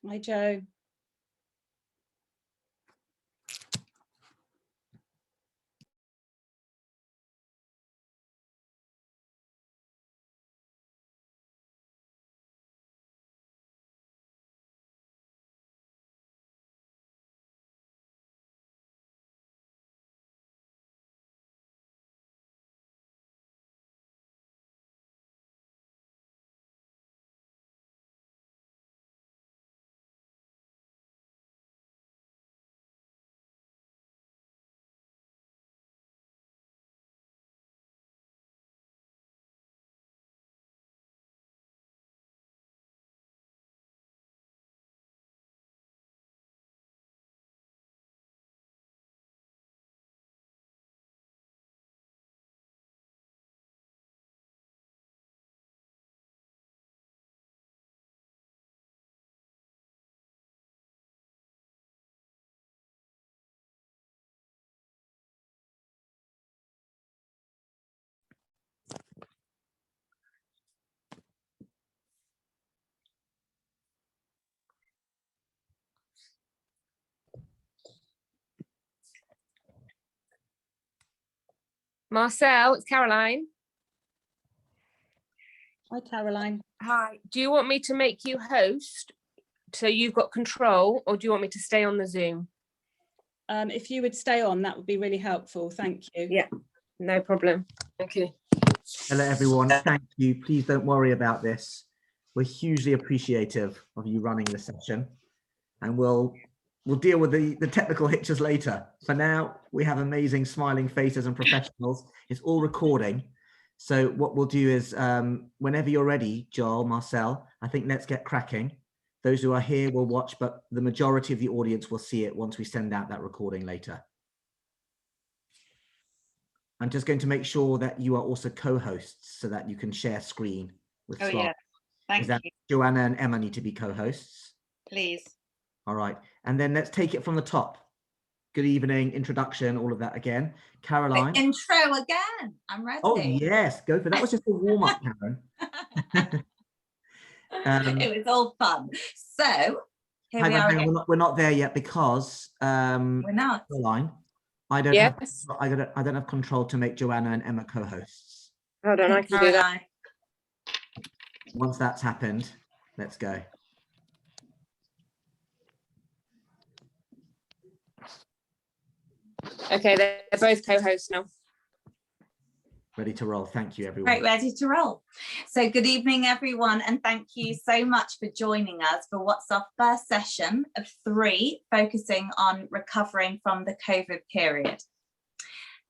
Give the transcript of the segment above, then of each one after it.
Hi, Joe. Marcel, it's Caroline. Hi, Caroline. Hi. Do you want me to make you host so you've got control, or do you want me to stay on the Zoom? If you would stay on, that would be really helpful. Thank you. Yeah, no problem. Okay. Hello, everyone. Thank you. Please don't worry about this. We're hugely appreciative of you running the session, and we'll deal with the technical hitches later. For now, we have amazing smiling faces and professionals. It's all recording. So what we'll do is, whenever you're ready, Joel, Marcel, I think let's get cracking. Those who are here will watch, but the majority of the audience will see it once we send out that recording later. I'm just going to make sure that you are also co-hosts so that you can share screen with slides. Yeah, thank you. Joanna and Emma need to be co-hosts. Please. All right, and then let's take it from the top. Good evening, introduction, all of that again. Caroline. The intro again. I'm ready. Oh yes, go for that. Was just a warm-up, Karen. It was all fun. So here we are. Hang on, we're not there yet because we're not. Caroline, I don't have control to make Joanna and Emma co-hosts. Hold on, I can do that. Once that's happened, let's go. Okay, they're both co-hosts now. Ready to roll. Thank you, everyone. Right, ready to roll. So good evening, everyone, and thank you so much for joining us for what's our first session of 3, focusing on recovering from the COVID period.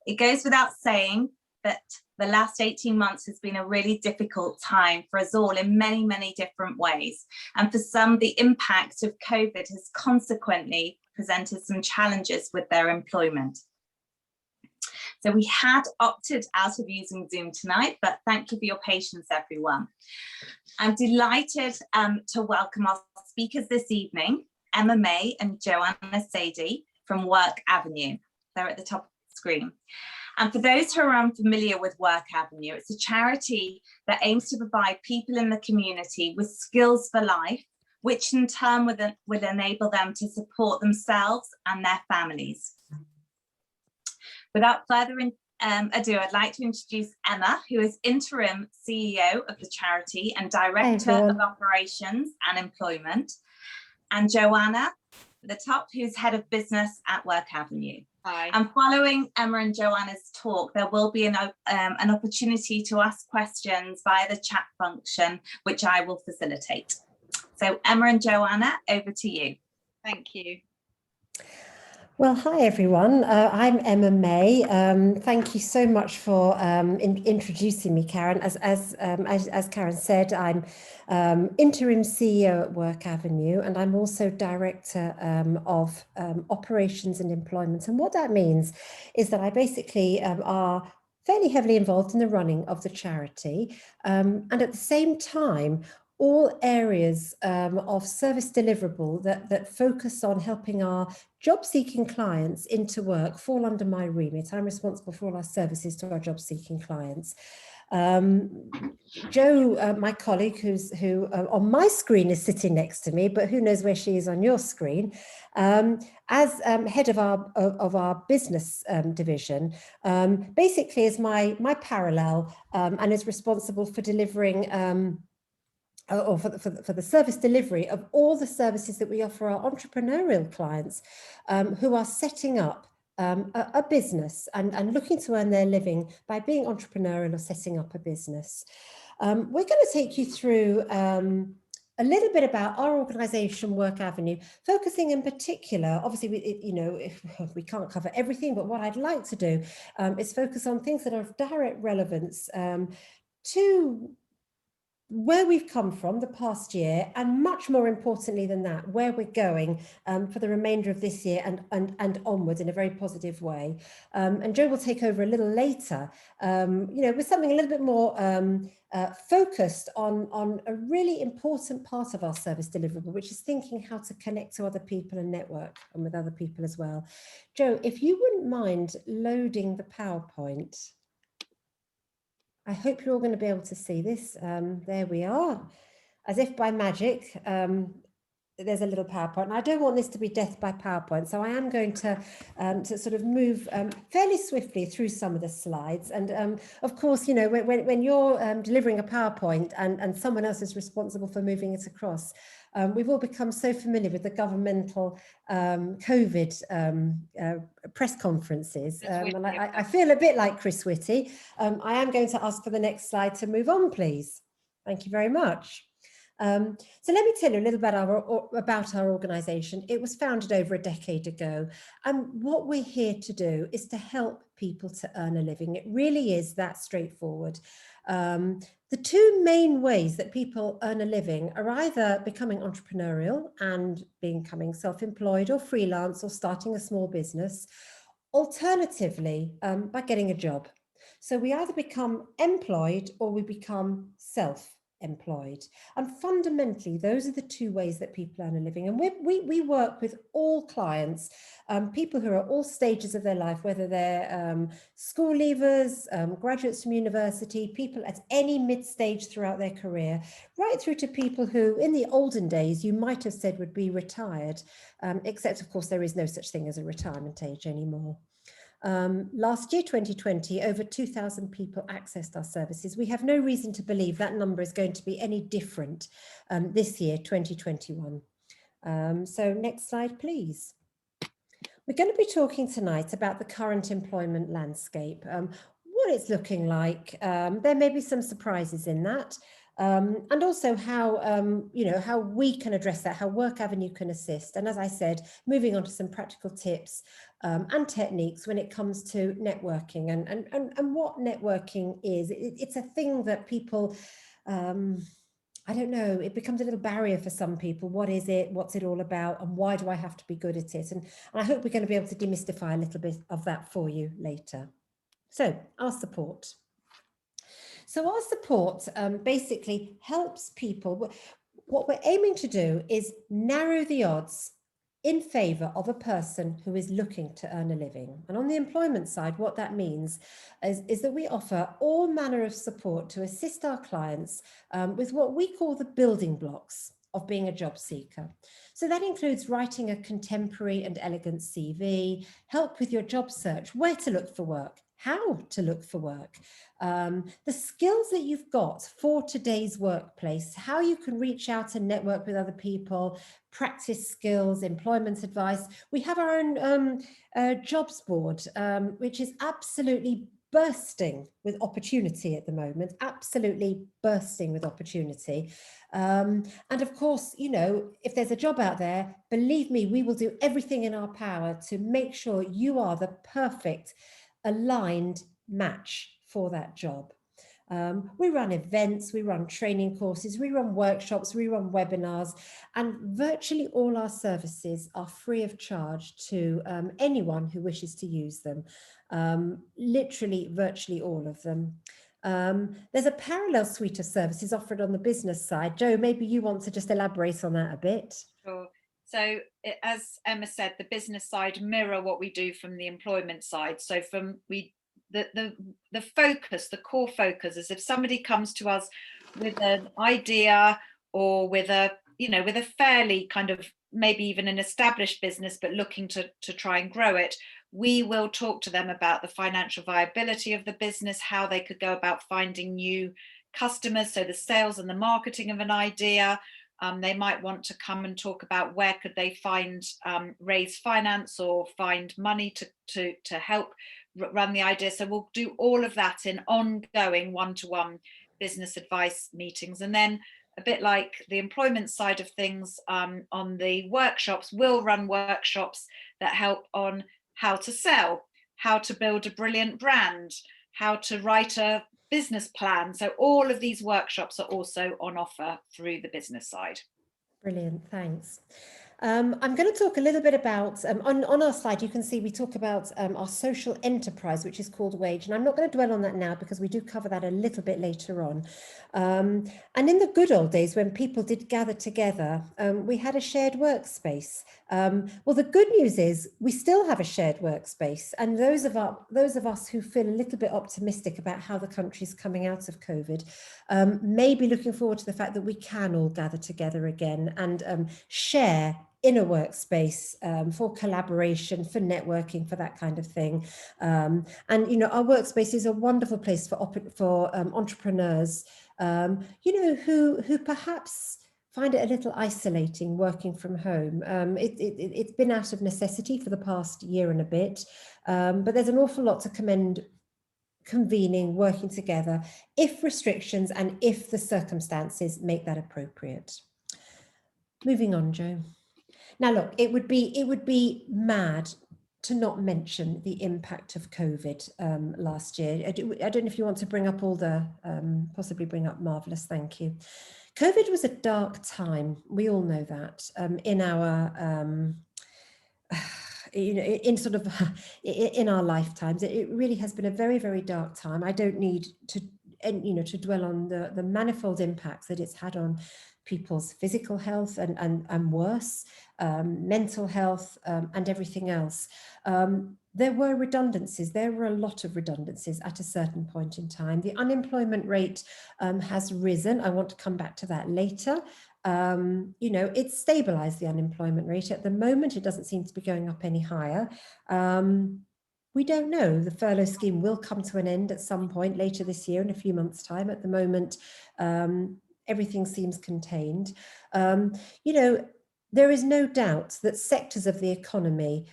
It goes without saying that the last 18 months has been a really difficult time for us all in many, many different ways. And for some, the impact of COVID has consequently presented some challenges with their employment. So we had opted out of using Zoom tonight, but thank you for your patience, everyone. I'm delighted to welcome our speakers this evening, Emma May and Joanna Sadie from Work Avenue. They're at the top of the screen. And for those who are unfamiliar with Work Avenue, it's a charity that aims to provide people in the community with skills for life, which in turn will enable them to support themselves and their families. Without further ado, I'd like to introduce Emma, who is interim CEO of the charity and Director of Operations and Employment, and Joanna at the top, who's Head of Business at Work Avenue. Hi. And following Emma and Joanna's talk, there will be an opportunity to ask questions via the chat function, which I will facilitate. So Emma and Joanna, over to you. Thank you. Well, hi everyone. I'm Emma May. Thank you so much for introducing me, Karen. As Karen said, I'm interim CEO at Work Avenue, and I'm also Director of Operations and Employment. And what that means is that I basically are fairly heavily involved in the running of the charity, and at the same time, all areas of service deliverable that focus on helping our job-seeking clients into work fall under my remit. I'm responsible for all our services to our job-seeking clients. Jo, my colleague, who on my screen is sitting next to me, but who knows where she is on your screen, as head of our business division, basically is my parallel and is responsible for delivering or for the service delivery of all the services that we offer our entrepreneurial clients who are setting up a business and looking to earn their living by being entrepreneurial or setting up a business. We're going to take you through a little bit about our organisation, Work Avenue, focusing in particular, obviously, we can't cover everything, but what I'd like to do is focus on things that are of direct relevance to where we've come from the past year, and much more importantly than that, where we're going for the remainder of this year and onwards in a very positive way. And Jo will take over a little later, with something a little bit more focused on a really important part of our service deliverable, which is thinking how to connect to other people and network and with other people as well. Jo, if you wouldn't mind loading the PowerPoint. I hope you're all going to be able to see this. There we are. As if by magic, there's a little PowerPoint. And I don't want this to be death by PowerPoint, so I am going to sort of move fairly swiftly through some of the slides. And of course, when you're delivering a PowerPoint and someone else is responsible for moving it across, we've all become so familiar with the governmental COVID press conferences. And I feel a bit like Chris Whitty. I am going to ask for the next slide to move on, please. Thank you very much. So let me tell you a little bit about our organisation. It was founded over a decade ago, and what we're here to do is to help people to earn a living. It really is that straightforward. The two main ways that people earn a living are either becoming entrepreneurial and becoming self-employed or freelance or starting a small business, alternatively by getting a job. So we either become employed or we become self-employed. And fundamentally, those are the two ways that people earn a living. And we work with all clients, people who are at all stages of their life, whether they're school leavers, graduates from university, people at any mid-stage throughout their career, right through to people who in the olden days you might have said would be retired, except of course there is no such thing as a retirement age anymore. Last year, 2020, over 2,000 people accessed our services. We have no reason to believe that number is going to be any different this year, 2021. So next slide, please. We're going to be talking tonight about the current employment landscape, what it's looking like. There may be some surprises in that. And also how, how we can address that, how Work Avenue can assist. And as I said, moving on to some practical tips and techniques when it comes to networking and what networking is. It's a thing that people, I don't know, it becomes a little barrier for some people. What is it? What's it all about? And why do I have to be good at it? And I hope we're going to be able to demystify a little bit of that for you later. So our support. So our support basically helps people. What we're aiming to do is narrow the odds in favour of a person who is looking to earn a living. And on the employment side, what that means is that we offer all manner of support to assist our clients with what we call the building blocks of being a job seeker. So that includes writing a contemporary and elegant CV, help with your job search, where to look for work, how to look for work, the skills that you've got for today's workplace, how you can reach out and network with other people, practice skills, employment advice. We have our own jobs board, which is absolutely bursting with opportunity at the moment, absolutely bursting with opportunity. And of course, if there's a job out there, believe me, we will do everything in our power to make sure you are the perfect aligned match for that job. We run events, we run training courses, we run workshops, we run webinars, and virtually all our services are free of charge to anyone who wishes to use them. Literally, virtually all of them. There's a parallel suite of services offered on the business side. Jo, maybe you want to just elaborate on that a bit. Sure. So as Emma said, the business side mirror what we do from the employment side. So we the focus, the core focus is if somebody comes to us with an idea or with a, you know, with a fairly kind of maybe even an established business, but looking to try and grow it, we will talk to them about the financial viability of the business, how they could go about finding new customers, so the sales and the marketing of an idea. They might want to come and talk about where could they find raise finance or find money to help run the idea. So we'll do all of that in ongoing one-to-one business advice meetings. And then a bit like the employment side of things, on the workshops, we'll run workshops that help on how to sell, how to build a brilliant brand, how to write a business plan. So all of these workshops are also on offer through the business side. Brilliant, thanks. I'm going to talk a little bit about, on our slide, you can see we talk about our social enterprise, which is called Wage. And I'm not going to dwell on that now because we do cover that a little bit later on. And in the good old days when people did gather together, we had a shared workspace. Well, the good news is we still have a shared workspace. And those of us who feel a little bit optimistic about how the country's coming out of COVID may be looking forward to the fact that we can all gather together again and share in a workspace for collaboration, for networking, for that kind of thing. And, you know, our workspace is a wonderful place for entrepreneurs, you know, who perhaps find it a little isolating working from home. It's been out of necessity for the past year and a bit, but there's an awful lot to commend convening, working together, if restrictions and if the circumstances make that appropriate. Moving on, Jo. Now, look, it would be mad to not mention the impact of COVID last year. I don't know if you want to bring up all the, possibly bring up Marvellous, thank you. COVID was a dark time, we all know that, in our, you know, in sort of, in our lifetimes. It really has been a very, very dark time. I don't need to, you know, to dwell on the manifold impacts that it's had on people's physical health and worse, mental health and everything else. There were redundancies. There were a lot of redundancies at a certain point in time. The unemployment rate has risen. I want to come back to that later. You know, it's stabilized, the unemployment rate. At the moment, it doesn't seem to be going up any higher. We don't know. The furlough scheme will come to an end at some point later this year, in a few months' time. At the moment, everything seems contained. You know, there is no doubt that sectors of the economy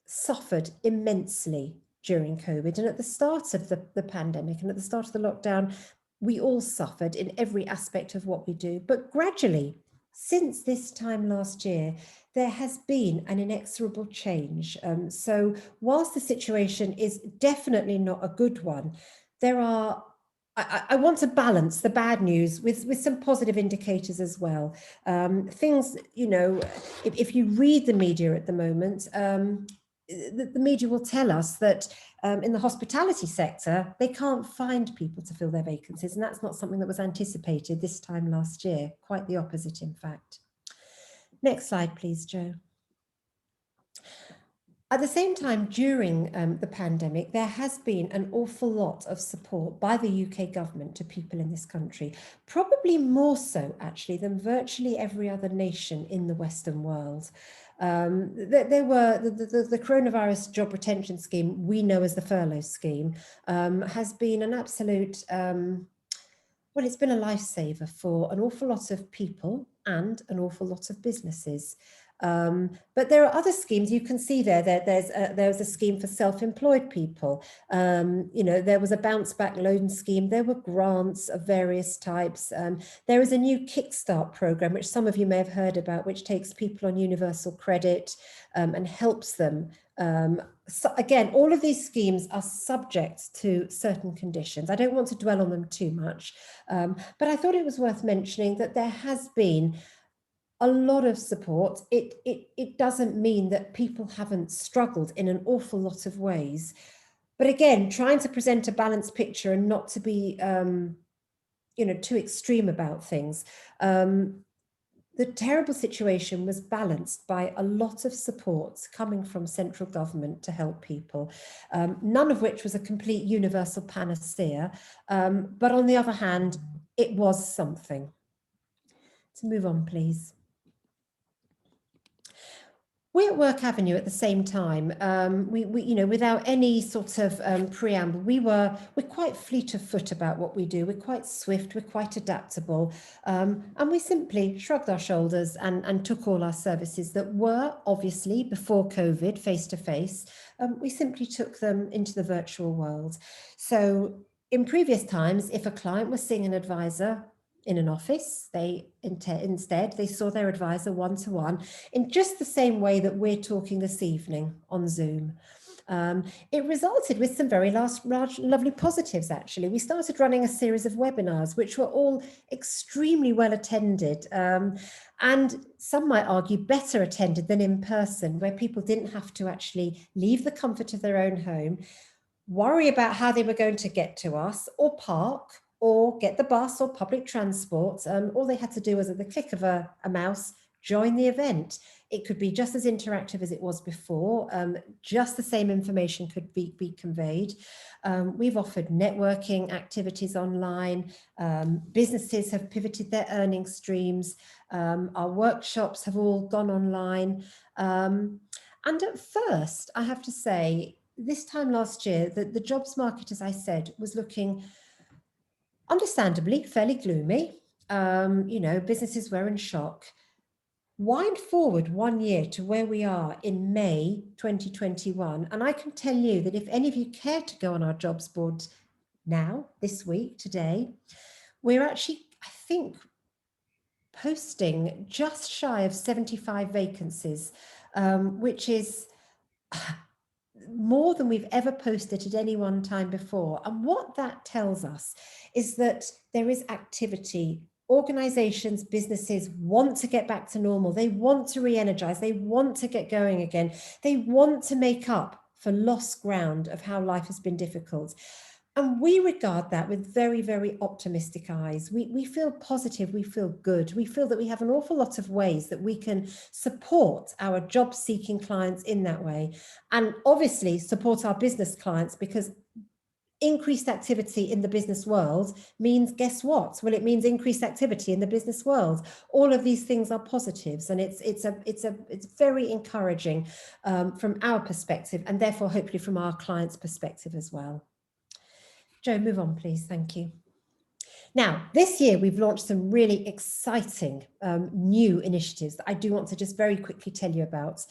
suffered immensely during COVID. And at the start of the pandemic and at the start of the lockdown, we all suffered in every aspect of what we do. But gradually, since this time last year, there has been an inexorable change. So whilst the situation is definitely not a good one, there are, I want to balance the bad news with some positive indicators as well. Things, you know, if you read the media at the moment, the media will tell us that in the hospitality sector, they can't find people to fill their vacancies. And that's not something that was anticipated this time last year, quite the opposite, in fact. Next slide, please, Jo. At the same time, during the pandemic, there has been an awful lot of support by the UK government to people in this country, probably more so actually than virtually every other nation in the Western world. There were the coronavirus job retention scheme, we know as the furlough scheme, has been an absolute, well, it's been a lifesaver for an awful lot of people and an awful lot of businesses. But there are other schemes you can see there. There's a scheme for self-employed people. You know, there was a bounce back loan scheme. There were grants of various types. There is a new Kickstart program, which some of you may have heard about, which takes people on universal credit and helps them. So again, all of these schemes are subject to certain conditions. I don't want to dwell on them too much, but I thought it was worth mentioning that there has been a lot of support. It doesn't mean that people haven't struggled in an awful lot of ways. But again, trying to present a balanced picture and not to be, you know, too extreme about things. the terrible situation was balanced by a lot of support coming from central government to help people, none of which was a complete universal panacea. But on the other hand, it was something. To move on, please. We at Work Avenue at the same time, you know, without any sort of preamble, we're quite fleet of foot about what we do. We're quite swift, we're quite adaptable, and we simply shrugged our shoulders and took all our services that were obviously before COVID face-to-face. We simply took them into the virtual world. So in previous times, if a client was seeing an advisor in an office, instead they saw their advisor one-to-one in just the same way that we're talking this evening on Zoom. It resulted with some very lovely positives, actually. We started running a series of webinars, which were all extremely well attended, and some might argue better attended than in person, where people didn't have to actually leave the comfort of their own home, worry about how they were going to get to us or park, or get the bus or public transport. All they had to do was, at the click of a mouse, join the event. It could be just as interactive as it was before. Just the same information could be conveyed. We've offered networking activities online. Businesses have pivoted their earning streams. Our workshops have all gone online. And at first, I have to say, this time last year, the jobs market, as I said, was looking understandably fairly gloomy. You know, businesses were in shock. Wind forward 1 year to where we are in May 2021, and I can tell you that if any of you care to go on our jobs board now, this week, today, we're actually, I think, posting just shy of 75 vacancies, which is more than we've ever posted at any one time before. And what that tells us is that there is activity. Organizations, businesses want to get back to normal. They want to re-energize. They want to get going again. They want to make up for lost ground of how life has been difficult. And we regard that with very, very optimistic eyes. We feel positive, we feel good. We feel that we have an awful lot of ways that we can support our job-seeking clients in that way. And obviously support our business clients, because increased activity in the business world means, guess what? Well, it means increased activity in the business world. All of these things are positives, and it's very encouraging from our perspective, and therefore hopefully from our clients' perspective as well. Joe, move on, please. Thank you. Now, this year, we've launched some really exciting new initiatives that I do want to just very quickly tell you about.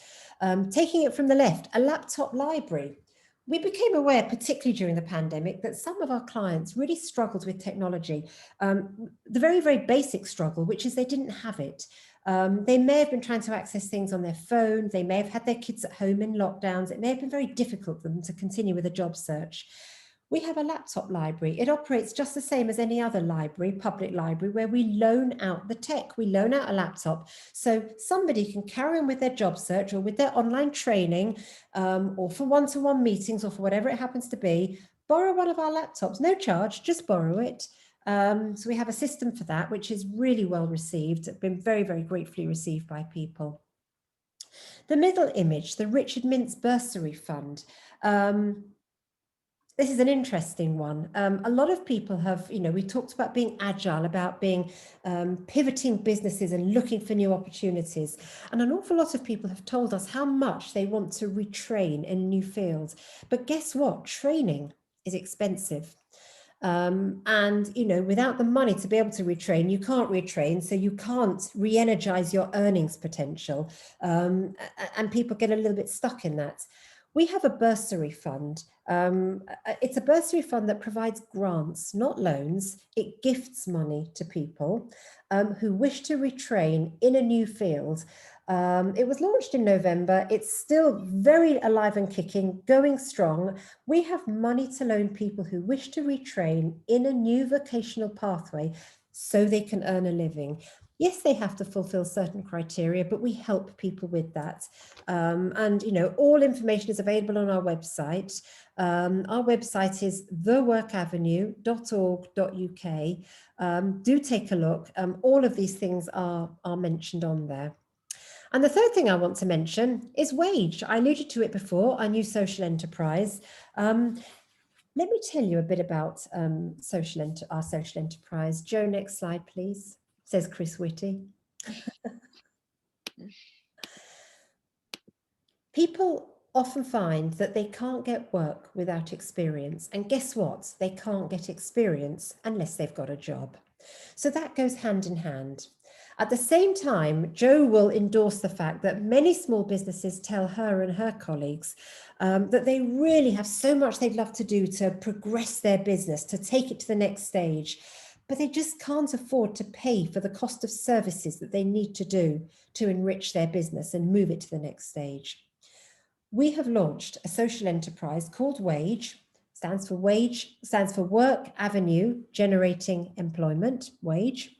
Taking it from the left, a laptop library. We became aware, particularly during the pandemic, that some of our clients really struggled with technology. The very, very basic struggle, which is they didn't have it. They may have been trying to access things on their phone. They may have had their kids at home in lockdowns. It may have been very difficult for them to continue with a job search. We have a laptop library. It operates just the same as any other library, public library, where we loan out the tech. We loan out a laptop so somebody can carry on with their job search or with their online training, or for one-to-one meetings, or for whatever it happens to be, borrow one of our laptops, no charge, just borrow it. So we have a system for that, which is really well received. It's been very, very gratefully received by people. The middle image, the Richard Mintz Bursary Fund. This is an interesting one. A lot of people have, you know, we talked about being agile, about being pivoting businesses and looking for new opportunities. And an awful lot of people have told us how much they want to retrain in new fields. But guess what? Training is expensive. And, you know, without the money to be able to retrain, you can't retrain, so you can't re-energize your earnings potential. And people get a little bit stuck in that. We have a bursary fund. It's a bursary fund that provides grants, not loans. It gifts money to people who wish to retrain in a new field. It was launched in November. It's still very alive and kicking, going strong. We have money to loan people who wish to retrain in a new vocational pathway so they can earn a living. Yes, they have to fulfill certain criteria, but we help people with that. And, you know, all information is available on our website. Our website is theworkavenue.org.uk. Do take a look. All of these things are mentioned on there. And the third thing I want to mention is Wage. I alluded to it before, our new social enterprise. Let me tell you a bit about our social enterprise. Joe, next slide, please, says Chris Whitty. People often find that they can't get work without experience. And guess what? They can't get experience unless they've got a job. So that goes hand in hand. At the same time, Jo will endorse the fact that many small businesses tell her and her colleagues that they really have so much they'd love to do to progress their business, to take it to the next stage, but they just can't afford to pay for the cost of services that they need to do to enrich their business and move it to the next stage. We have launched a social enterprise called Wage, stands for Work Avenue Generating Employment, Wage.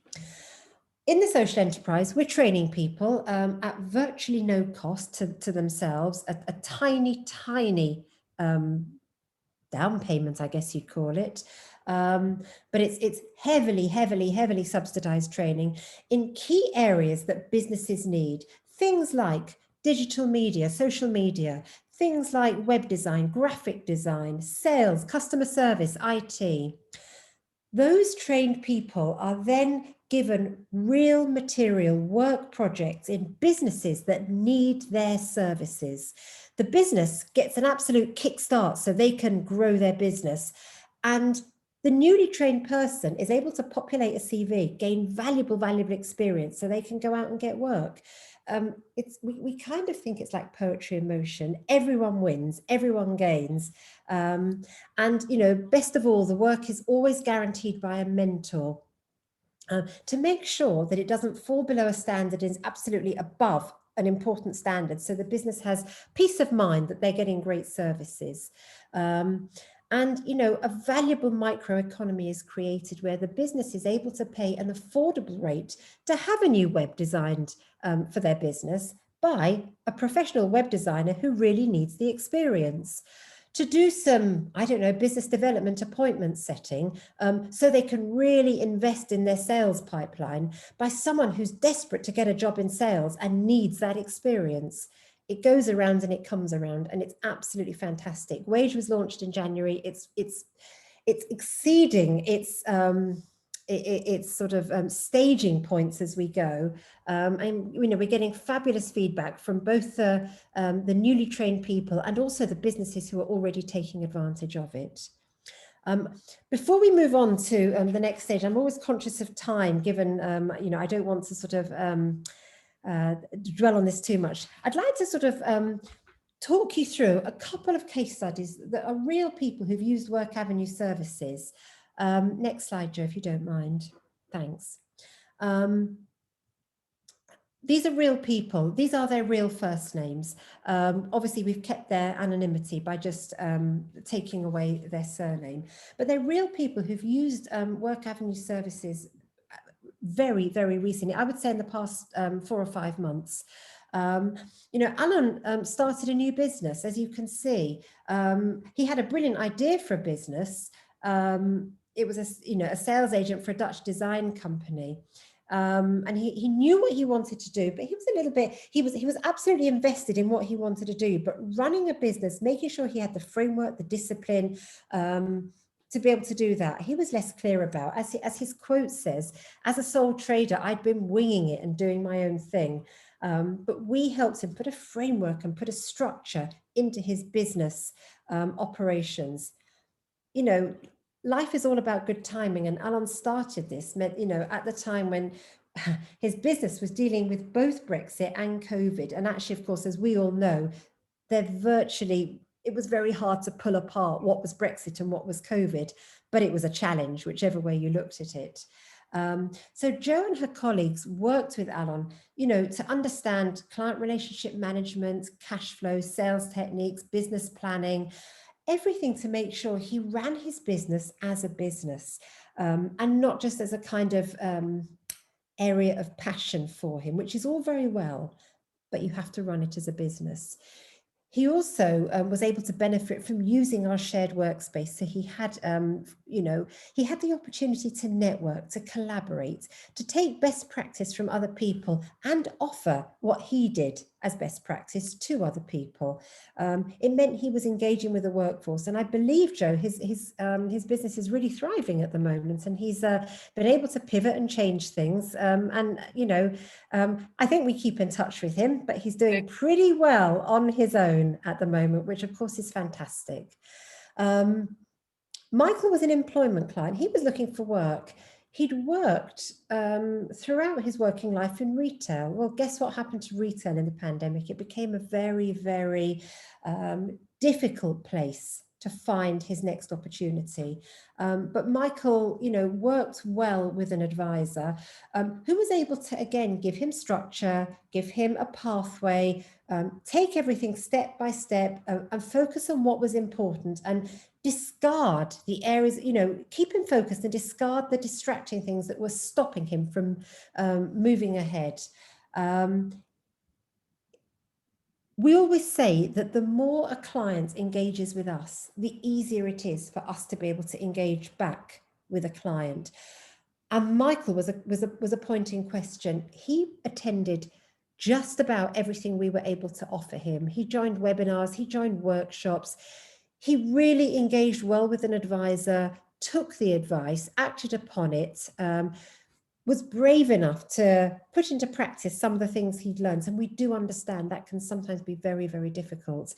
In the social enterprise, we're training people at virtually no cost to themselves, a tiny down payment, I guess you'd call it. But it's heavily subsidized training in key areas that businesses need. Things like digital media, social media, things like web design, graphic design, sales, customer service, IT. Those trained people are then given real material work projects in businesses that need their services. The business gets an absolute kickstart so they can grow their business. And the newly trained person is able to populate a CV, gain valuable experience so they can go out and get work. We kind of think it's like poetry in motion. Everyone wins, everyone gains. And, you know, best of all, the work is always guaranteed by a mentor to make sure that it doesn't fall below a standard, is absolutely above an important standard. So the business has peace of mind that they're getting great services. And, you know, a valuable microeconomy is created where the business is able to pay an affordable rate to have a new web designed for their business by a professional web designer who really needs the experience. To do some, I don't know, business development appointment setting so they can really invest in their sales pipeline by someone who's desperate to get a job in sales and needs that experience. It goes around and it comes around, and it's absolutely fantastic. Wage was launched in January. It's exceeding its sort of staging points as we go, and you know, we're getting fabulous feedback from both the newly trained people and also the businesses who are already taking advantage of it. Before we move on to the next stage, I'm always conscious of time, given you know, I don't want to sort of dwell on this too much. I'd like to sort of talk you through a couple of case studies that are real people who've used Work Avenue services. Next slide, Joe, if you don't mind. Thanks. These are real people. These are their real first names. Obviously, we've kept their anonymity by just taking away their surname, but they're real people who've used Work Avenue services very recently. I would say in the past 4 or 5 months. You know, Alan started a new business, as you can see. He had a brilliant idea for a business. It was a sales agent for a Dutch design company. And he knew what he wanted to do, but he was a little bit, he was absolutely invested in what he wanted to do, but running a business, making sure he had the framework, the discipline, to be able to do that, he was less clear about. As his quote says, as a sole trader, I'd been winging it and doing my own thing. But we helped him put a framework and put a structure into his business operations. You know, life is all about good timing, and Alan started this, you know, at the time when his business was dealing with both Brexit and COVID. And actually, of course, as we all know, it was very hard to pull apart what was Brexit and what was COVID, but it was a challenge, whichever way you looked at it. So Jo and her colleagues worked with Alan, you know, to understand client relationship management, cash flow, sales techniques, business planning, everything to make sure he ran his business as a business and not just as a kind of area of passion for him, which is all very well, but you have to run it as a business. He also was able to benefit from using our shared workspace. So he had, he had the opportunity to network, to collaborate, to take best practice from other people and offer what he did as best practice to other people. It meant he was engaging with the workforce. And I believe, Joe, his business is really thriving at the moment, and he's been able to pivot and change things. I think we keep in touch with him, but he's doing pretty well on his own at the moment, which of course is fantastic. Michael was an employment client. He was looking for work. He'd worked throughout his working life in retail. Well, guess what happened to retail in the pandemic? It became a very, very difficult place to find his next opportunity. But Michael, worked well with an advisor who was able to, again, give him structure, give him a pathway, take everything step by step and focus on what was important and discard the areas, keep him focused and discard the distracting things that were stopping him from moving ahead. We always say that the more a client engages with us, the easier it is for us to be able to engage back with a client. And Michael was a point in question. He attended just about everything we were able to offer him. He joined webinars, he joined workshops. He really engaged well with an advisor, took the advice, acted upon it, was brave enough to put into practice some of the things he'd learned. And we do understand that can sometimes be very, very difficult.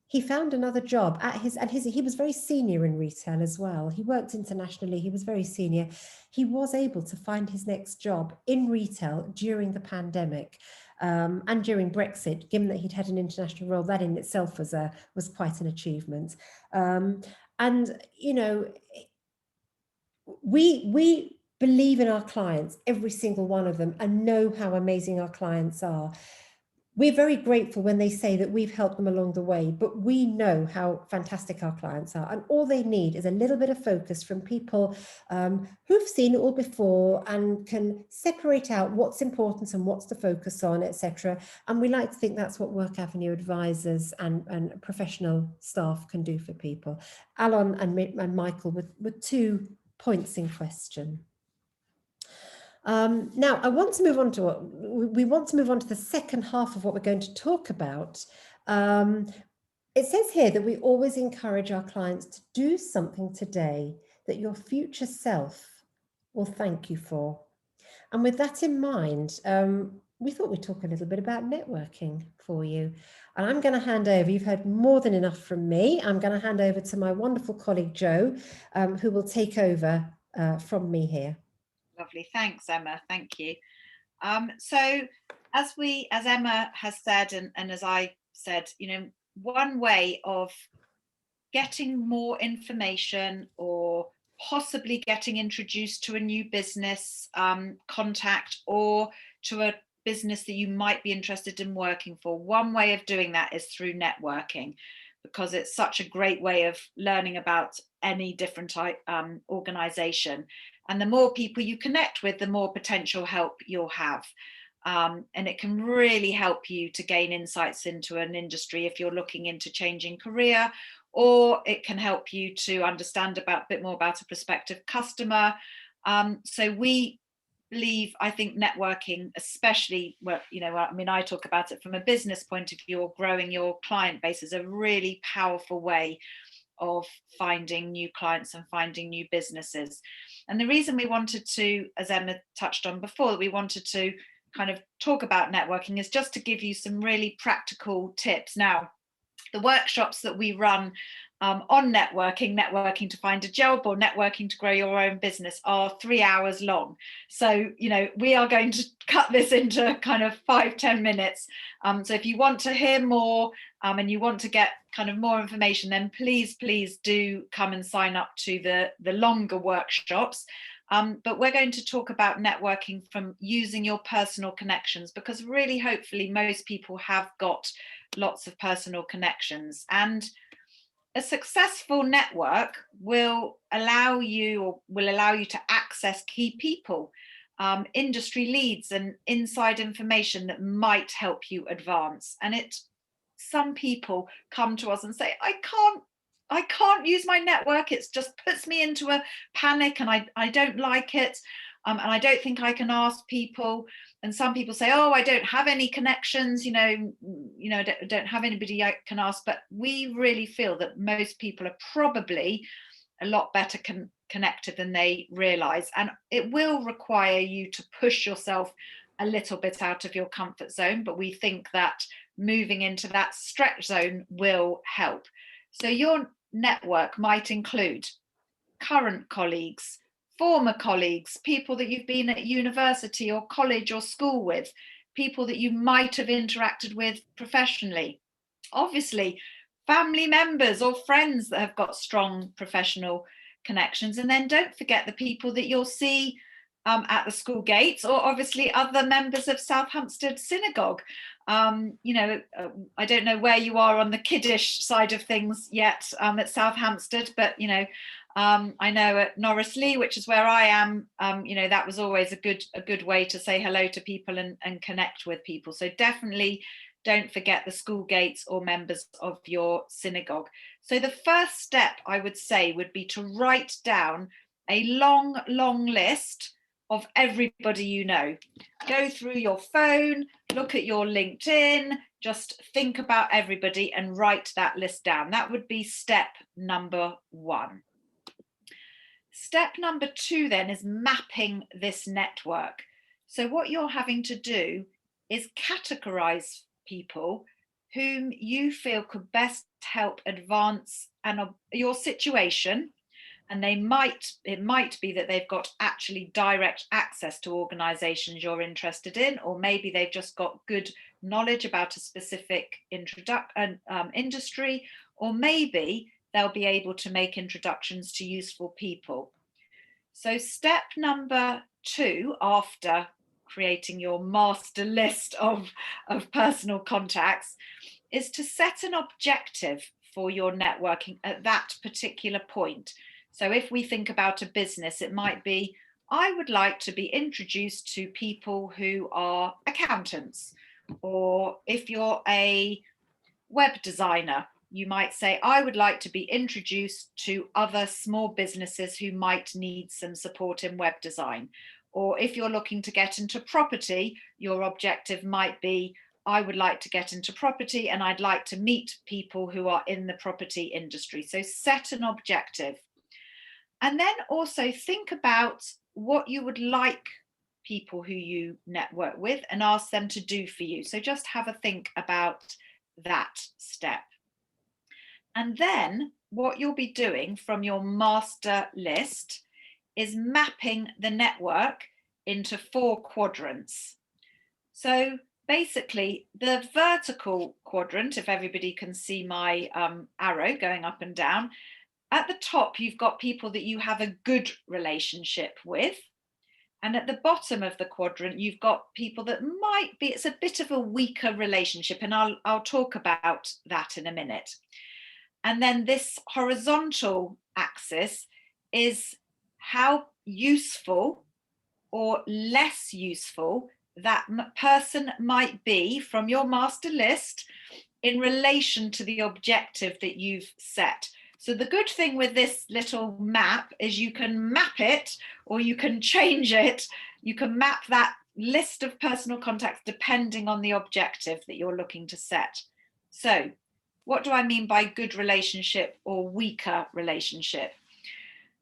He found another job he was very senior in retail as well. He worked internationally, he was very senior. He was able to find his next job in retail during the pandemic. And during Brexit, given that he'd had an international role, that in itself was quite an achievement. We believe in our clients, every single one of them, and know how amazing our clients are. We're very grateful when they say that we've helped them along the way, but we know how fantastic our clients are. And all they need is a little bit of focus from people who've seen it all before and can separate out what's important and what's to focus on, etc. And we like to think that's what Work Avenue advisors and professional staff can do for people. Alon and Michael were 2 points in question. Now, we want to move on to the second half of what we're going to talk about. It says here that we always encourage our clients to do something today that your future self will thank you for. And with that in mind, we thought we'd talk a little bit about networking for you. And I'm going to hand over, you've heard more than enough from me. I'm going to hand over to my wonderful colleague, Joe, who will take over from me here. Lovely, thanks, Emma. Thank you. So as Emma has said, and as I said, one way of getting more information or possibly getting introduced to a new business contact or to a business that you might be interested in working for, one way of doing that is through networking, because it's such a great way of learning about any different organization. And the more people you connect with, the more potential help you'll have. And it can really help you to gain insights into an industry if you're looking into changing career, or it can help you to understand a bit more about a prospective customer. So we believe, I think networking, especially, I talk about it from a business point of view, or growing your client base, is a really powerful way of finding new clients and finding new businesses. And the reason we wanted to, as Emma touched on before, we wanted to kind of talk about networking is just to give you some really practical tips. Now, the workshops that we run on networking to find a job or networking to grow your own business are 3 hours long. So, we are going to cut this into kind of 5-10 minutes. So if you want to hear more and you want to get kind of more information, then please do come and sign up to the longer workshops. But we're going to talk about networking from using your personal connections, because really, hopefully, most people have got lots of personal connections, and a successful network will allow you to access key people. industry leads and inside information that might help you advance. And some people come to us and say, I can't use my network. It just puts me into a panic and I don't like it. And I don't think I can ask people. And some people say, oh, I don't have any connections, don't have anybody I can ask. But we really feel that most people are probably a lot better connected than they realize. And it will require you to push yourself a little bit out of your comfort zone. But we think that moving into that stretch zone will help. So your network might include current colleagues, former colleagues, people that you've been at university or college or school with, people that you might have interacted with professionally. Obviously, family members or friends that have got strong professional connections. And then don't forget the people that you'll see at the school gates, or obviously other members of South Hampstead Synagogue. I don't know where you are on the kiddish side of things yet at South Hampstead, but I know at Norris Lee, which is where I am, that was always a good way to say hello to people and connect with people. So definitely don't forget the school gates or members of your synagogue. So the first step I would say would be to write down a long list of everybody you know. Go through your phone, look at your LinkedIn, just think about everybody and write that list down. That would be step number 1. Step number 2 then is mapping this network. So what you're having to do is categorize people whom you feel could best help advance your situation. And it might be that they've got actually direct access to organizations you're interested in, or maybe they've just got good knowledge about a specific industry, or maybe they'll be able to make introductions to useful people. So step number 2, after creating your master list of personal contacts, is to set an objective for your networking at that particular point. So if we think about a business, it might be, I would like to be introduced to people who are accountants. Or if you're a web designer, you might say, I would like to be introduced to other small businesses who might need some support in web design. Or if you're looking to get into property, your objective might be, I would like to get into property and I'd like to meet people who are in the property industry. So set an objective. And then also think about what you would like people who you network with and ask them to do for you. So just have a think about that step. And then what you'll be doing from your master list is mapping the network into 4 quadrants. So basically the vertical quadrant, if everybody can see my arrow going up and down, at the top, you've got people that you have a good relationship with. And at the bottom of the quadrant, you've got people that might be, it's a bit of a weaker relationship. And I'll talk about that in a minute. And then this horizontal axis is how useful or less useful that person might be from your master list in relation to the objective that you've set. So the good thing with this little map is you can map it or you can change it. You can map that list of personal contacts depending on the objective that you're looking to set. So what do I mean by good relationship or weaker relationship?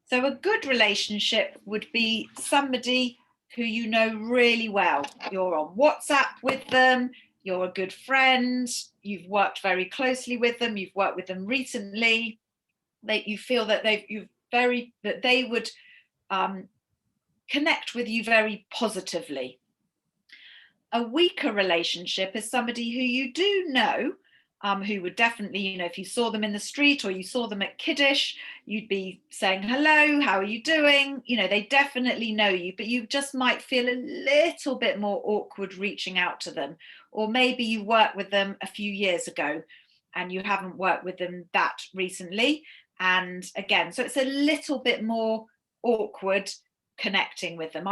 So a good relationship would be somebody who you know really well. You're on WhatsApp with them, you're a good friend, you've worked very closely with them, you've worked with them recently. You feel that they would connect with you very positively. A weaker relationship is somebody who you do know, who would definitely, if you saw them in the street or you saw them at Kiddish, you'd be saying, hello, how are you doing? They definitely know you, but you just might feel a little bit more awkward reaching out to them. Or maybe you worked with them a few years ago and you haven't worked with them that recently. And again, so it's a little bit more awkward connecting with them.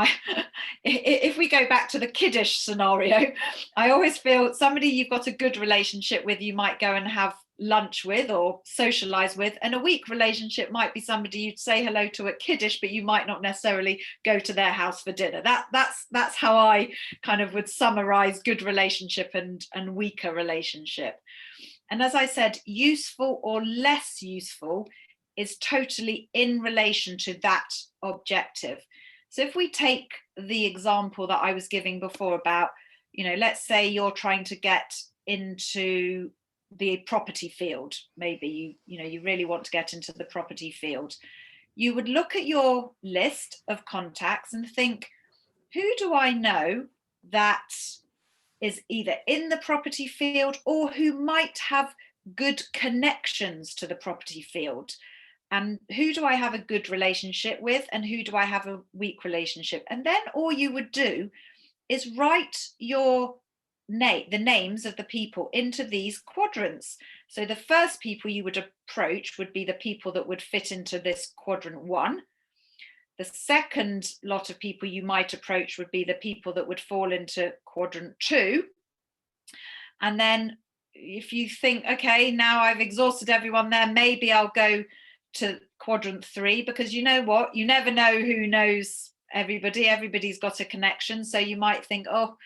If we go back to the kiddish scenario, I always feel somebody you've got a good relationship with, you might go and have lunch with or socialize with, and a weak relationship might be somebody you'd say hello to at kiddish, but you might not necessarily go to their house for dinner. That's how I kind of would summarize good relationship and weaker relationship. And as I said, useful or less useful is totally in relation to that objective. So if we take the example that I was giving before about, let's say you're trying to get into the property field, maybe you really want to get into the property field, you would look at your list of contacts and think, who do I know that is either in the property field or who might have good connections to the property field? And who do I have a good relationship with, and who do I have a weak relationship? And then all you would do is write the names of the people into these quadrants. So the first people you would approach would be the people that would fit into this quadrant 1. The second lot of people you might approach would be the people that would fall into quadrant 2. And then if you think, okay, now I've exhausted everyone there, maybe I'll go to quadrant 3, because you know what, you never know who knows everybody. Everybody's got a connection. So you might think, oh,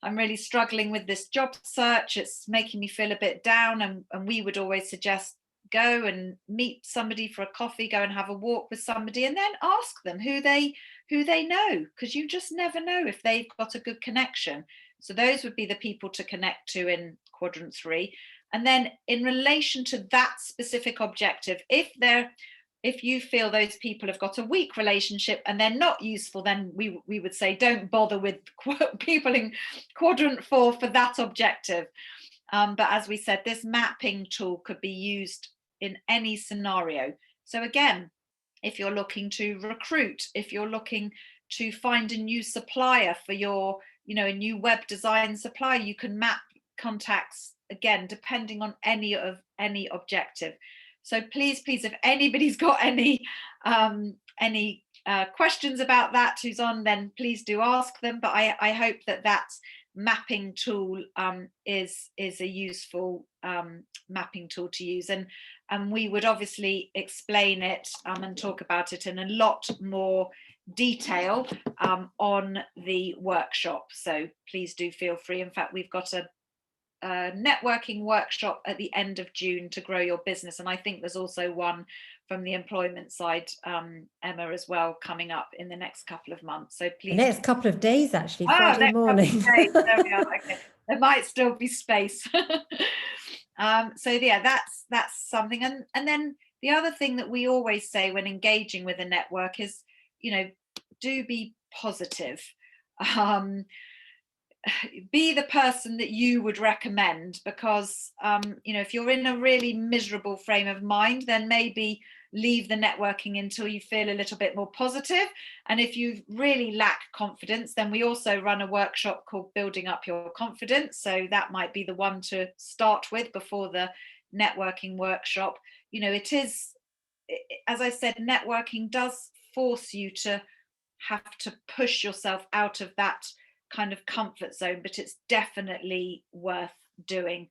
I'm really struggling with this job search, it's making me feel a bit down, and we would always suggest go and meet somebody for a coffee, go and have a walk with somebody, and then ask them who they know, because you just never know if they've got a good connection. So those would be the people to connect to in quadrant 3. And then in relation to that specific objective, if you feel those people have got a weak relationship and they're not useful, then we would say don't bother with people in quadrant 4 for that objective. But as we said, this mapping tool could be used in any scenario. So again, if you're looking to recruit, if you're looking to find a new supplier for your, a new web design supplier, you can map contacts, again, depending on any objective. So please, if anybody's got any questions about that who's on, then please do ask them. But I hope that mapping tool is a useful mapping tool to use, and we would obviously explain it and talk about it in a lot more detail on the workshop. So please do feel free. In fact, we've got a networking workshop at the end of June to grow your business, and I think there's also one from the employment side, Emma, as well, coming up in the next couple of months. So please, the next couple of days, actually, Friday morning. There we are. Okay. There might still be space. So yeah, that's something. And then the other thing that we always say when engaging with a network is, do be positive. Be the person that you would recommend, because if you're in a really miserable frame of mind, then maybe leave the networking until you feel a little bit more positive. And if you really lack confidence, then we also run a workshop called Building Up Your Confidence. So that might be the one to start with before the networking workshop. It is, as I said, networking does force you to have to push yourself out of that kind of comfort zone, but it's definitely worth doing,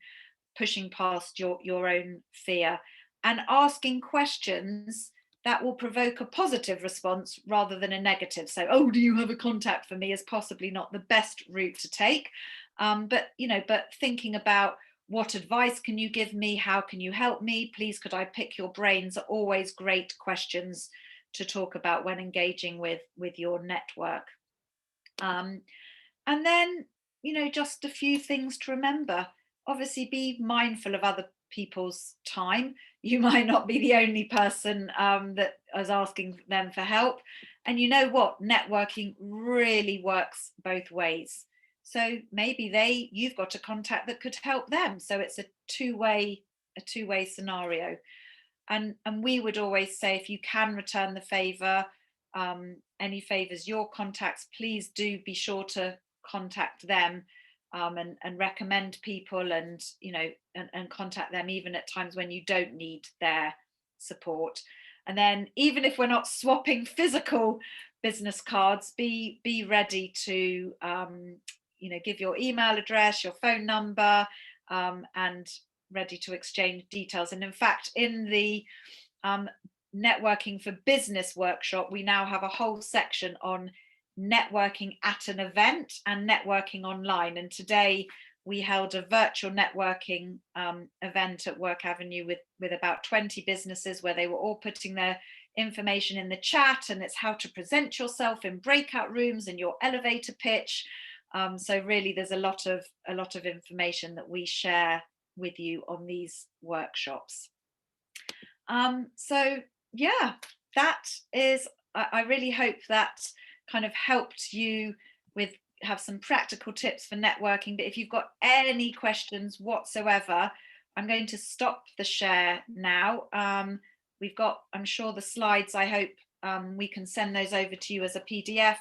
pushing past your own fear and asking questions that will provoke a positive response rather than a negative. So, oh, do you have a contact for me, is possibly not the best route to take. But thinking about, what advice can you give me? How can you help me? Please, could I pick your brains? Are always great questions to talk about when engaging with your network. And then, just a few things to remember. Obviously, be mindful of other people's time. You might not be the only person that is asking them for help. And you know what? Networking really works both ways. So maybe you've got a contact that could help them. So it's a two-way scenario. And we would always say, if you can return the favor, any favors your contacts, please do be sure to contact them and recommend people, and and contact them even at times when you don't need their support. And then even if we're not swapping physical business cards, be ready to give your email address, your phone number, and ready to exchange details. And in fact, in the networking for business workshop, we now have a whole section on networking at an event and networking online. And today we held a virtual networking event at Work Avenue with about 20 businesses, where they were all putting their information in the chat, and it's how to present yourself in breakout rooms and your elevator pitch. So really there's a lot of information that we share with you on these workshops. So yeah, that is, I really hope that kind of helped you have some practical tips for networking. But if you've got any questions whatsoever, I'm going to stop the share now. We've got, I'm sure, the slides. I hope we can send those over to you as a PDF,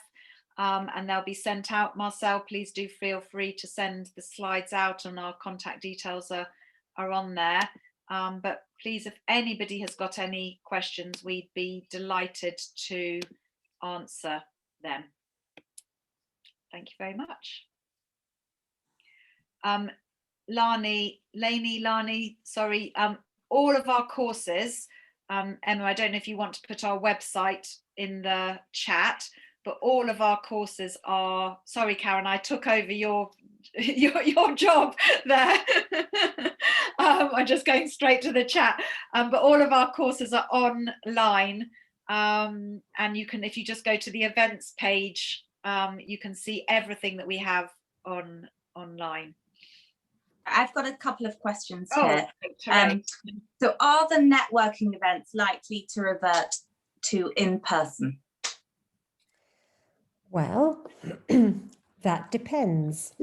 and they'll be sent out. Marcel, please do feel free to send the slides out, and our contact details are on there. But please, if anybody has got any questions, we'd be delighted to answer them. Thank you very much. Lani, sorry, all of our courses, Emma, I don't know if you want to put our website in the chat, but all of our courses are, sorry Karen, I took over your job there. I'm just going straight to the chat, but all of our courses are online, and you can, if you just go to the events page, you can see everything that we have online. I've got a couple of questions here. So are the networking events likely to revert to in person? Well, that depends.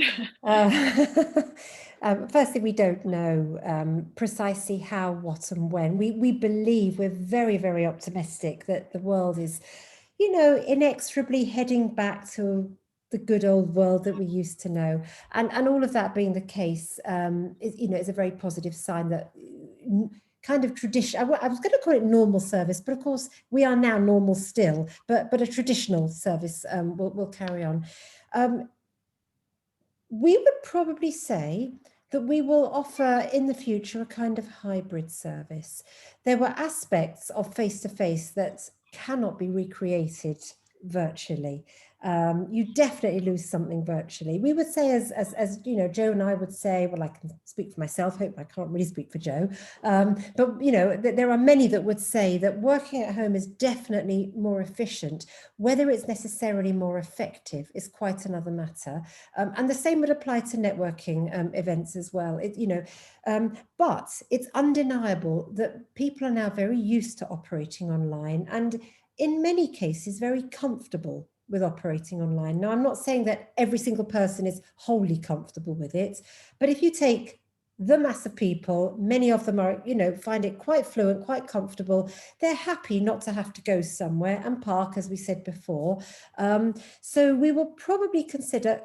Firstly, we don't know precisely how, what and when. We believe, we're very, very optimistic that the world is, inexorably heading back to the good old world that we used to know. And all of that being the case, is a very positive sign that kind of tradition, I was going to call it normal service, but of course we are now normal still, but a traditional service will carry on. We would probably say that we will offer in the future a kind of hybrid service. There were aspects of face-to-face that cannot be recreated virtually. You definitely lose something virtually. We would say, as Joe and I would say, well, I can speak for myself, hope I can't really speak for Joe, but there are many that would say that working at home is definitely more efficient. Whether it's necessarily more effective is quite another matter, and the same would apply to networking events as well. But it's undeniable that people are now very used to operating online, and in many cases very comfortable with operating online. Now, I'm not saying that every single person is wholly comfortable with it, but if you take the mass of people, many of them are, find it quite fluent, quite comfortable. They're happy not to have to go somewhere and park, as we said before. So we will probably consider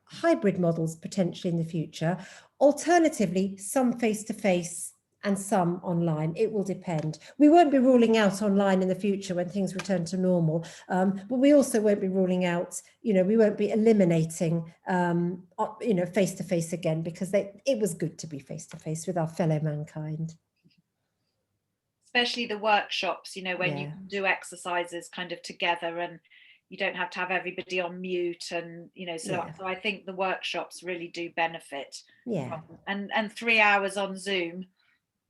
hybrid models potentially in the future. Alternatively, some face-to-face and some online. It will depend. We won't be ruling out online in the future when things return to normal, but we also won't be ruling out, we won't be eliminating, face-to-face again, because it was good to be face-to-face with our fellow mankind. Especially the workshops, when you can do exercises kind of together and you don't have to have everybody on mute, and so I think the workshops really do benefit. Yeah. And 3 hours on Zoom,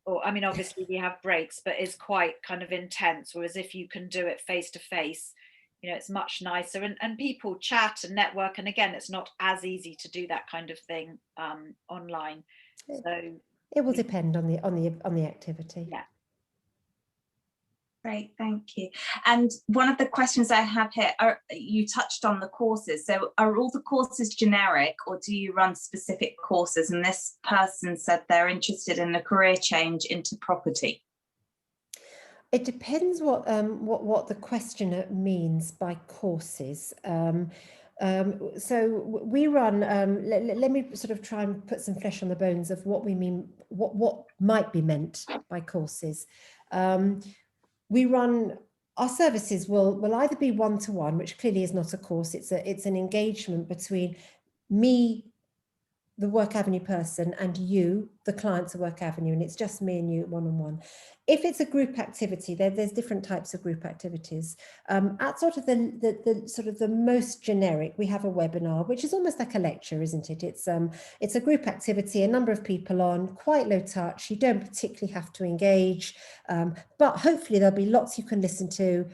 or I mean, obviously we have breaks, but it's quite kind of intense. Whereas if you can do it face to face, it's much nicer, and people chat and network. And again, it's not as easy to do that kind of thing online. So it will depend on the activity. Yeah. Great, thank you. And one of the questions I have here you touched on the courses. So are all the courses generic, or do you run specific courses? And this person said they're interested in a career change into property. It depends what the questioner means by courses. So we run, let me sort of try and put some flesh on the bones of what we mean, what might be meant by courses. we run, our services will either be one-to-one, which clearly is not a course, it's an engagement between me, the Work Avenue person, and you, the clients of Work Avenue, and it's just me and you one-on-one. If it's a group activity, there's different types of group activities. At sort of the most generic, we have a webinar, which is almost like a lecture, isn't it? It's a group activity, a number of people on, quite low touch. You don't particularly have to engage, but hopefully there'll be lots you can listen to.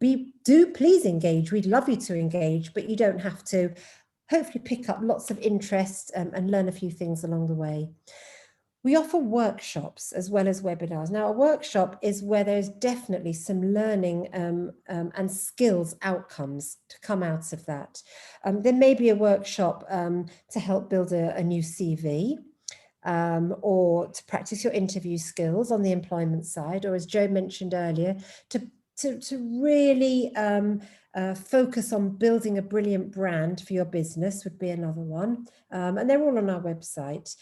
Please engage. We'd love you to engage, but you don't have to. Hopefully pick up lots of interest and learn a few things along the way. We offer workshops as well as webinars. Now, a workshop is where there's definitely some learning and skills outcomes to come out of that. There may be a workshop to help build a new CV, or to practice your interview skills on the employment side, or as Joe mentioned earlier, to really focus on building a brilliant brand for your business would be another one. And they're all on our website.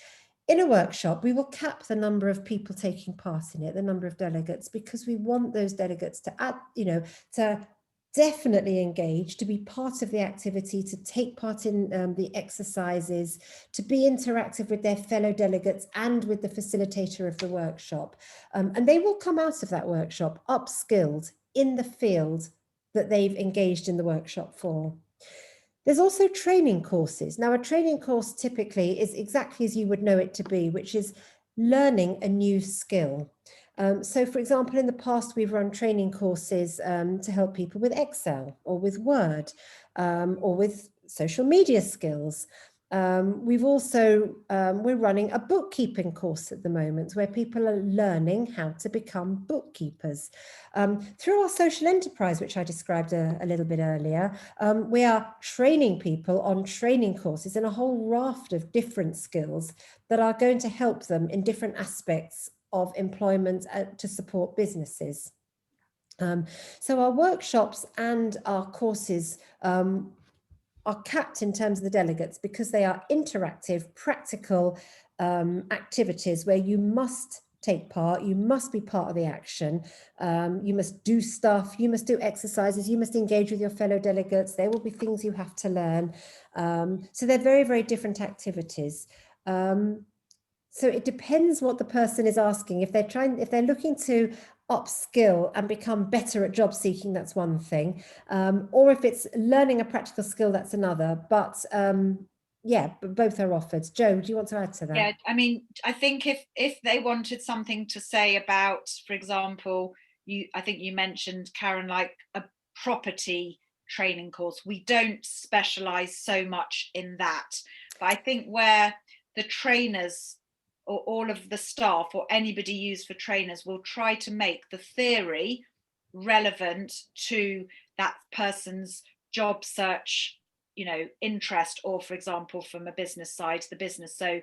In a workshop, we will cap the number of people taking part in it, the number of delegates, because we want those delegates to definitely engage, to be part of the activity, to take part in the exercises, to be interactive with their fellow delegates and with the facilitator of the workshop. And they will come out of that workshop upskilled in the field that they've engaged in the workshop for. There's also training courses. Now, a training course typically is exactly as you would know it to be, which is learning a new skill. So, for example, in the past, we've run training courses to help people with Excel or with Word or with social media skills. We've also, we're running a bookkeeping course at the moment where people are learning how to become bookkeepers. Through our social enterprise, which I described a little bit earlier, we are training people on training courses in a whole raft of different skills that are going to help them in different aspects of employment to support businesses. So our workshops and our courses are capped in terms of the delegates because they are interactive, practical activities where you must take part, you must be part of the action, you must do stuff, you must do exercises, you must engage with your fellow delegates, there will be things you have to learn. So they're very, very different activities. So it depends what the person is asking. If they're looking to upskill and become better at job seeking, that's one thing. Or if it's learning a practical skill, that's another. But yeah, both are offered. Joe, do you want to add to that? Yeah, I mean, I think if they wanted something to say about, for example, I think you mentioned, Karen, like a property training course. We don't specialize so much in that. But I think where the trainers or all of the staff or anybody used for trainers will try to make the theory relevant to that person's job search, interest, or for example, from a business side to the business. So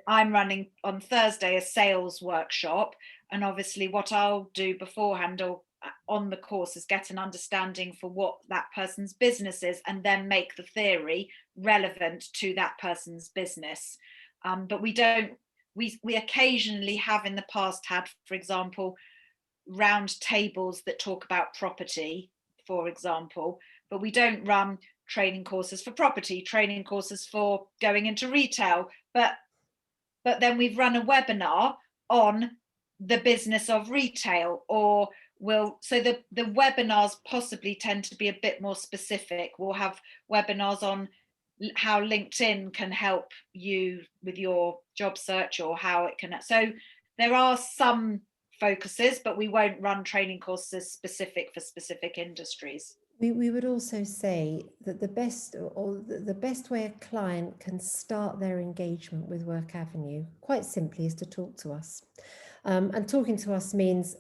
I'm running on Thursday a sales workshop, and obviously what I'll do beforehand or on the course is get an understanding for what that person's business is and then make the theory relevant to that person's business. But we occasionally have in the past had, for example, round tables that talk about property, for example, but we don't run training courses for property, training courses for going into retail, but then we've run a webinar on the business of retail, or so the webinars possibly tend to be a bit more specific. We'll have webinars on how LinkedIn can help you with your job search, or how it can. So there are some focuses, but we won't run training courses specific for specific industries. We would also say that the best way a client can start their engagement with Work Avenue, quite simply, is to talk to us. And talking to us means,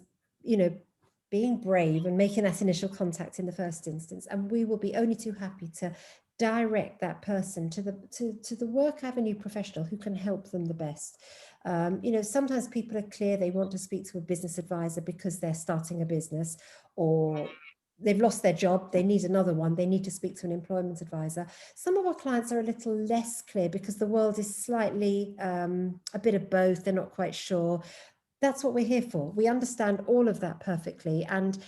being brave and making that initial contact in the first instance. And we will be only too happy to direct that person to the Work Avenue professional who can help them the best. Sometimes people are clear they want to speak to a business advisor because they're starting a business, or they've lost their job, they need another one, they need to speak to an employment advisor. Some of our clients are a little less clear because the world is slightly a bit of both, they're not quite sure. that's what we're here for. We understand all of that perfectly, and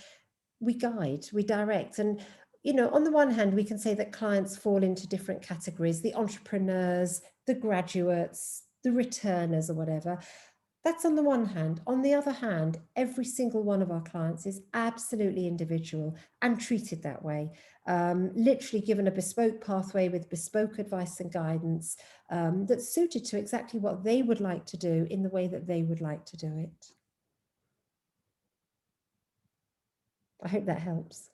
we guide, we direct. And, you know, on the one hand, we can say that clients fall into different categories, the entrepreneurs, the graduates, the returners or whatever. That's on the one hand. On the other hand, every single one of our clients is absolutely individual and treated that way, literally given a bespoke pathway with bespoke advice and guidance that's suited to exactly what they would like to do in the way that they would like to do it. I hope that helps.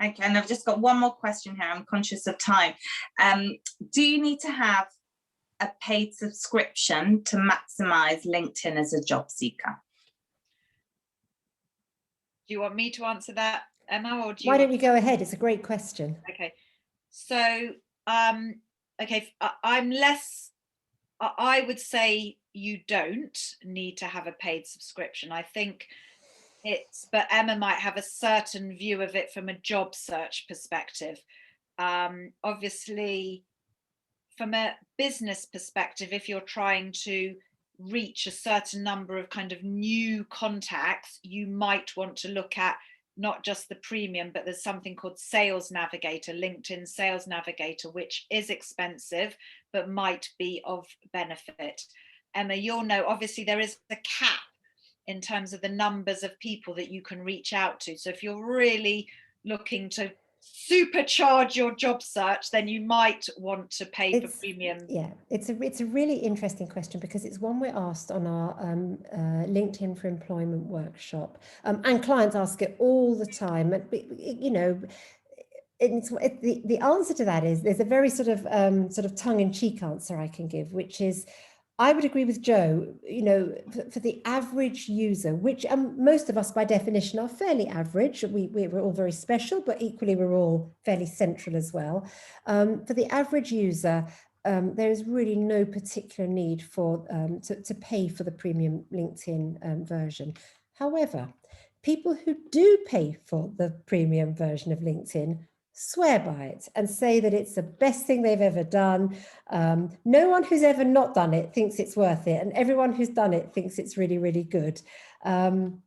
Okay, and I've just got one more question here. I'm conscious of time. Do you need to have a paid subscription to maximize LinkedIn as a job seeker? Do you want me to answer that, Emma, or do you? Why don't you go ahead? It's a great question. Okay, so okay, I would say you don't need to have a paid subscription. I think but Emma might have a certain view of it from a job search perspective. Obviously, from a business perspective, if you're trying to reach a certain number of kind of new contacts, you might want to look at not just the premium, but there's something called Sales Navigator, LinkedIn Sales Navigator, which is expensive, but might be of benefit. Emma, you'll know, obviously there is a cap in terms of the numbers of people that you can reach out to. So if you're really looking to supercharge your job search, then you might want to pay for premium. Yeah, it's a really interesting question, because it's one we're asked on our LinkedIn for Employment workshop, and clients ask it all the time. You know, the answer to that is, there's a very sort of tongue-in-cheek answer I can give, which is, I would agree with Joe, you know, for the average user, which most of us by definition are fairly average. We're all very special, but equally we're all fairly central as well. For the average user, there is really no particular need for to pay for the premium LinkedIn version. However, people who do pay for the premium version of LinkedIn swear by it and say that it's the best thing they've ever done. No one who's ever not done it thinks it's worth it, and everyone who's done it thinks it's really, really good. You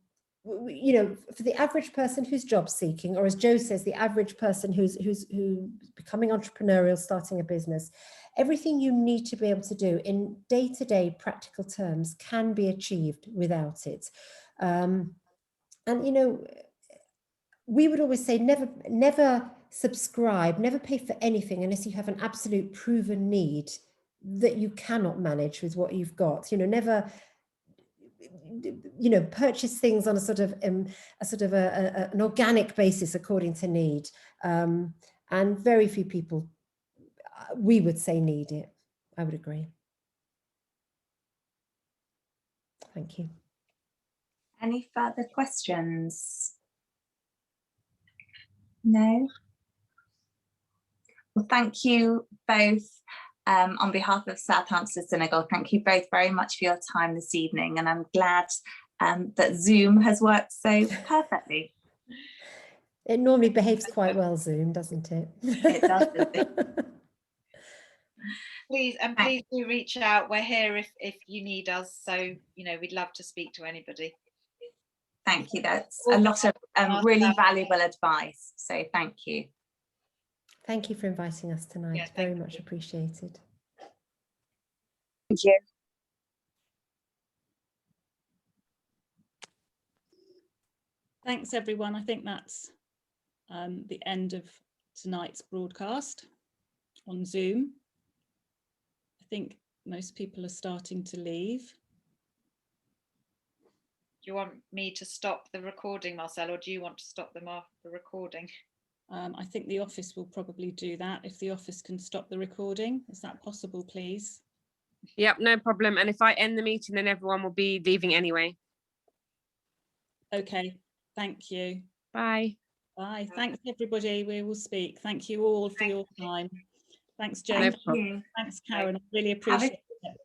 know, for the average person who's job seeking, or as Joe says, the average person who's becoming entrepreneurial, starting a business, everything you need to be able to do in day-to-day practical terms can be achieved without it. And you know, we would always say never subscribe, never pay for anything unless you have an absolute proven need that you cannot manage with what you've got. You know, never, you know, purchase things on a sort of an organic basis according to need. And very few people, we would say, need it. I would agree. Thank you. Any further questions? No? Well, thank you both. On behalf of Southampton Senegal, thank you both very much for your time this evening, and I'm glad that Zoom has worked so perfectly. It normally behaves quite well, Zoom, doesn't it? It does. Please do reach out. We're here if you need us. So, you know, we'd love to speak to anybody. Thank you. That's a lot of really valuable advice. So thank you. Thank you for inviting us tonight. Yeah, very much appreciated. Thank you. Thanks, everyone. I think that's the end of tonight's broadcast on Zoom. I think most people are starting to leave. Do you want me to stop the recording, Marcel, or do you want to stop them off the recording? I think the office will probably do that. If the office can stop the recording, is that possible, please? Yep, no problem. And if I end the meeting, then everyone will be leaving anyway. Okay, thank you. Bye. Bye. Thanks, everybody. We will speak. Thank you all for your time. Thanks, Jane. No problem. Thanks, Karen. I really appreciate it.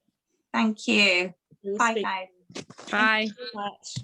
Thank you. We'll Bye, speak. guys. Bye. Thank you so much.